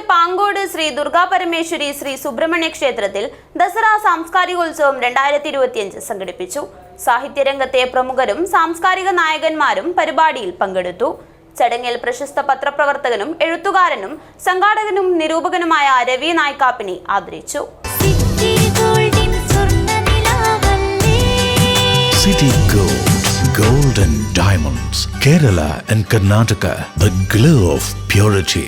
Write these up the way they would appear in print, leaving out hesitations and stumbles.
പാങ്കോട് ശ്രീ ദുർഗാ പരമേശ്വരി ശ്രീ സുബ്രഹ്മണ്യ ക്ഷേത്രത്തിൽ ദസറ സാംസ്കാരികോത്സവം 2025 സംഘടിപ്പിച്ചു. സാഹിത്യരംഗത്തെ പ്രമുഖരും സാംസ്കാരിക നായകന്മാരും പരിപാടിയിൽ പങ്കെടുത്തു. ചടങ്ങിൽ പ്രശസ്ത പത്രപ്രവർത്തകനും എഴുത്തുകാരനും സംഘാടകനും നിരൂപകനുമായ രവി നായ്ക്കാപ്പിനെ ആദരിച്ചു. City Gold and Diamonds, Kerala and Karnataka, the glow of purity.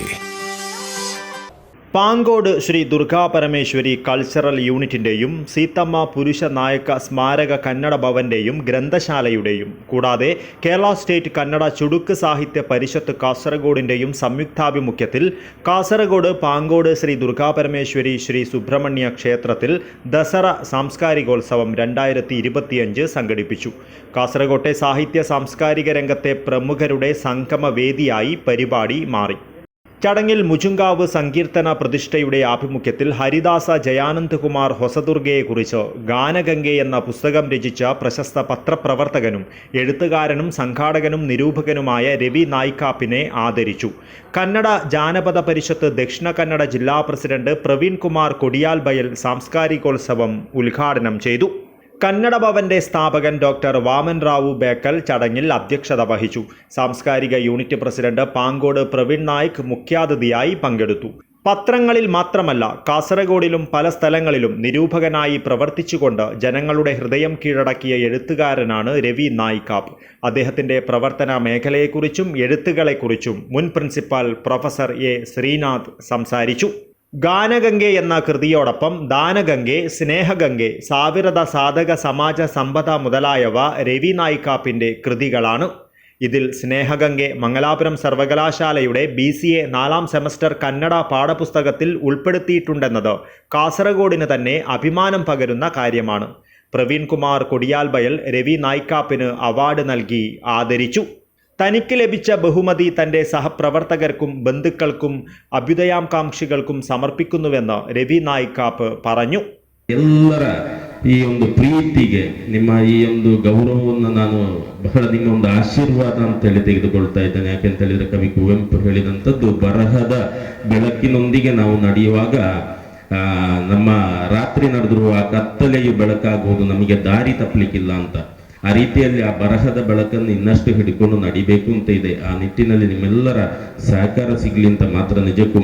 Pangode Sri Durga Parameshwari cultural യൂണിറ്റിൻ്റെയും സീതമ്മ പുരുഷ നായക സ്മാരക കന്നഡ ഭവൻ്റെയും ഗ്രന്ഥശാലയുടെയും കൂടാതെ കേരള സ്റ്റേറ്റ് കന്നഡ ചുടുക്ക് സാഹിത്യ പരിഷത്ത് കാസർഗോഡിൻ്റെയും സംയുക്താഭിമുഖ്യത്തിൽ കാസർഗോഡ് പാങ്കോട് ശ്രീ ദുർഗാ പരമേശ്വരി ശ്രീ സുബ്രഹ്മണ്യ ക്ഷേത്രത്തിൽ ദസറ സാംസ്കാരികോത്സവം 2025 സംഘടിപ്പിച്ചു. കാസർഗോട്ടെ സാഹിത്യ സാംസ്കാരിക രംഗത്തെ പ്രമുഖരുടെ സംഗമവേദിയായി പരിപാടി മാറി. ചടങ്ങിൽ മുജുങ്കാവ് സങ്കീർത്തന പ്രതിഷ്ഠയുടെ ആഭിമുഖ്യത്തിൽ ഹരിദാസ ജയാനന്ദ് കുമാർ ഹൊസദുർഗയെക്കുറിച്ച് ഗാനഗംഗെ എന്ന പുസ്തകം രചിച്ച പ്രശസ്ത പത്രപ്രവർത്തകനും എഴുത്തുകാരനും സംഘാടകനും നിരൂപകനുമായ രവി നായ്ക്കാപ്പിനെ ആദരിച്ചു. കന്നഡ ജാനപദ പരിഷത്ത് ദക്ഷിണ കന്നഡ ജില്ലാ പ്രസിഡന്റ് പ്രവീൺ കുമാർ കൊടിയാൽബയൽ സാംസ്കാരികോത്സവം ഉദ്ഘാടനം ചെയ്തു. കന്നഡ ഭവന്റെ സ്ഥാപകൻ ഡോക്ടർ വാമൻ റാവു ബേക്കൽ ചടങ്ങിൽ അധ്യക്ഷത വഹിച്ചു. സാംസ്കാരിക യൂണിറ്റ് പ്രസിഡന്റ് പാങ്കോട് പ്രവീൺ നായിക് മുഖ്യാതിഥിയായി പങ്കെടുത്തു. പത്രങ്ങളിൽ മാത്രമല്ല കാസർഗോഡിലും പല സ്ഥലങ്ങളിലും നിരൂപകനായി പ്രവർത്തിച്ചുകൊണ്ട് ജനങ്ങളുടെ ഹൃദയം കീഴടക്കിയ എഴുത്തുകാരനാണ് രവി നായ്ക്കാപ്പ്. അദ്ദേഹത്തിൻ്റെ പ്രവർത്തന മേഖലയെക്കുറിച്ചും എഴുത്തുകളെക്കുറിച്ചും മുൻ പ്രിൻസിപ്പാൽ പ്രൊഫസർ എ ശ്രീനാഥ് സംസാരിച്ചു. ഗാനഗംഗെ എന്ന കൃതിയോടൊപ്പം ദാനഗംഗെ, സ്നേഹഗംഗെ, സാവിരത സാധക സമാജ സമ്പദ മുതലായവ രവി നായ്ക്കാപ്പിൻ്റെ കൃതികളാണ്. ഇതിൽ സ്നേഹഗംഗെ മംഗലാപുരം സർവകലാശാലയുടെ BCA 4ാം സെമസ്റ്റർ കന്നഡ പാഠപുസ്തകത്തിൽ ഉൾപ്പെടുത്തിയിട്ടുണ്ടെന്നത് കാസർഗോഡിന് തന്നെ അഭിമാനം പകരുന്ന കാര്യമാണ്. പ്രവീൺ കുമാർ കൊടിയാൽബയൽ രവി നായ്ക്കാപ്പിന് അവാർഡ് നൽകി ആദരിച്ചു. തനിക്ക് ലഭിച്ച ബഹുമതി തൻ്റെ സഹപ്രവർത്തകർക്കും ബന്ധുക്കൾക്കും അഭ്യുദയാകാംക്ഷികൾക്കും സമർപ്പിക്കുന്നുവെന്ന് രവി നായ്ക്കാപ്പ് പറഞ്ഞു. ಎಲ್ಲರ ಈ ಒಂದು ಪ್ರೀತಿಗೆ ನಿಮ್ಮ ಈ ಒಂದು ಗೌರವವನ್ನು ನಾನು ಬಹಳ ನಿಮ್ಮ ಒಂದು ಆಶೀರ್ವಾದ ಅಂತ ಹೇಳಿ ತೆಗೆದುಕೊಳ್ತಾ ಇದ್ದೇನೆ. ಯಾಕೆಂತ ಹೇಳಿದ್ರೆ ಕವಿ ಕುವೆಂಪು ಹೇಳಿದಂಥದ್ದು ಬರಹದ ಬೆಳಕಿನೊಂದಿಗೆ ನಾವು ನಡೆಯುವಾಗ ನಮ್ಮ ರಾತ್ರಿ ನಡೆದಿರುವ ಕತ್ತಲೆಯು ಬೆಳಕಾಗುವುದು, ನಮಗೆ ದಾರಿ ತಪ್ಪಲಿಕ್ಕಿಲ್ಲ ಅಂತ. ಆ ರೀತಿಯಲ್ಲಿ ಆ ಬರಹದ ಬೆಳಕನ್ನು ಇನ್ನಷ್ಟು ಹಿಡಿಕೊಂಡು ನಡಿಬೇಕು ಅಂತ ಇದೆ. ಆ ನಿಟ್ಟಿನಲ್ಲಿ ನಿಮ್ಮೆಲ್ಲರ ಸಹಕಾರ ಸಿಗ್ಲಿ ಅಂತ ಮಾತ್ರ ನಿಜಕ್ಕೂ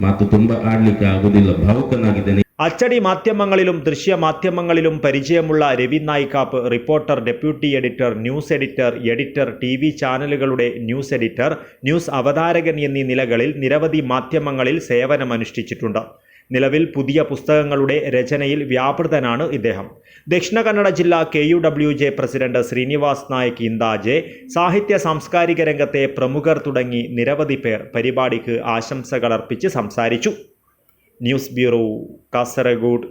ಮಾತು ತುಂಬಾ ಆಡ್ಲಿಕ್ಕೆ ಆಗುದಿಲ್ಲ. ಭಾವುಕನಾಗಿದ್ದೇನೆ. അച്ചടി മാധ്യമങ്ങളിലും ദൃശ്യമാധ്യമങ്ങളിലും പരിചയമുള്ള Ravi Naikkap reporter, deputy editor, news editor, editor, TV ചാനലുകളുടെ ന്യൂസ് എഡിറ്റർ, ന്യൂസ് അവതാരകൻ എന്നീ നിലകളിൽ നിരവധി മാധ്യമങ്ങളിൽ സേവനമനുഷ്ഠിച്ചിട്ടുണ്ട്. നിലവിൽ പുതിയ പുസ്തകങ്ങളുടെ രചനയിൽ വ്യാപൃതനാണ് ഇദ്ദേഹം. ദക്ഷിണ കന്നഡ ജില്ലാ KUWJ പ്രസിഡന്റ് ശ്രീനിവാസ് നായക് ഇന്ദാജെ, സാഹിത്യ സാംസ്കാരിക രംഗത്തെ പ്രമുഖർ തുടങ്ങി നിരവധി പേർ പരിപാടിക്ക് ആശംസകളർപ്പിച്ച് സംസാരിച്ചു. News bureau, Kasaragod.